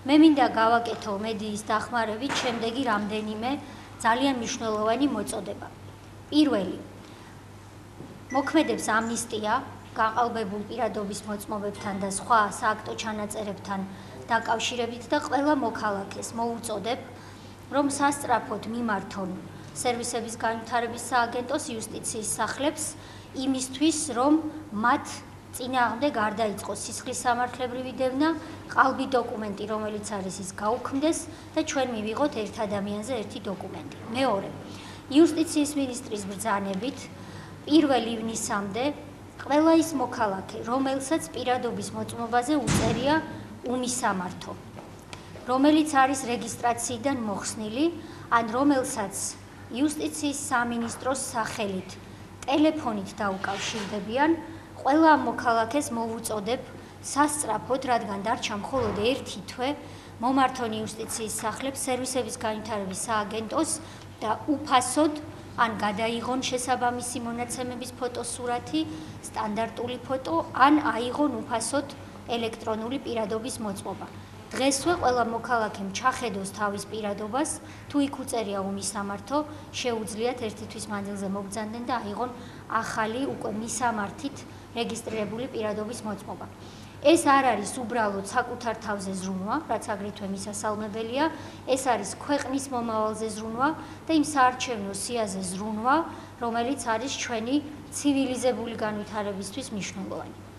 მე მინდა გავაკეთო მედიის დახმარებით შემდეგი რამდენიმე ძალიან მნიშვნელოვანი მოწოდება. პირველი, მოქმედებს ამნისტია გაყალბებულ პირადობის მოწმობებთან და სხვა სააქტო ჩანაწერებთან დაკავშირებით და ყველა მოქალაქეს მოუწოდებ, რომ სასწრაფოდ მიმართონ სერვისების განვითარების სააგენტოს იუსტიციის სახლებს იმისთვის, რომ მათ წინააღმდეგ გარდაიწყოს სისხლის სამართლებრივი დევნა, ყალბი დოკუმენტი, რომელიც არის ის გაუქმდეს და ჩვენ მივიღოთ ერთ ადამიანზე ერთი დოკუმენტი. მეორე, იუსტიციის მინისტრის ბრძანებით 1 ივნისამდე ყველა ის მოქალაქე, რომელსაც პირადობის მოწმობაზე უწერია უმისამართო, რომელიც არის რეგისტრაციიდან მოხსნილი, ან რომელსაც იუსტიციის სამინისტროს სახელით ტელეფონით დაუკავშირდებიან, ყველა ამ მოქალაქეს მოვუწოდებ სასწრაფოდ, რადგან დარჩა მხოლოდ ერთი თვე, მომართონ იუსტიციის სახლებს სერვისების განვითარების სააგენტოს და უფასოდ ან გადაიღონ შესაბამისი მონაცემების ფოტოსურათი, სტანდარტული ფოტო, ან აიღონ უფასოდ ელექტრონული პირადობის მოწმობა. დღესვე ყველა მოქალაქემ ჩახედოს თავის პირადობას, თუ იქ უწერია უმისამართო, შეუძლიათ ერთი თვის მანძილზე მოგზავნեն და აიღონ ახალი უკვე მისამართით რეგისტრირებული პირადობის მოწმობა. ეს არ არის უბრალოდ საკუთარ თავზე ზრუნვა, რაც აგრეთვე მისასალმებელია, ეს არის ქვეყნის მომავალზე ზრუნვა და იმ საარჩევნო სიაზე ზრუნვა, რომელიც არის ჩვენი ცივილიზებული განვითარებისთვის მნიშვნელოვანი.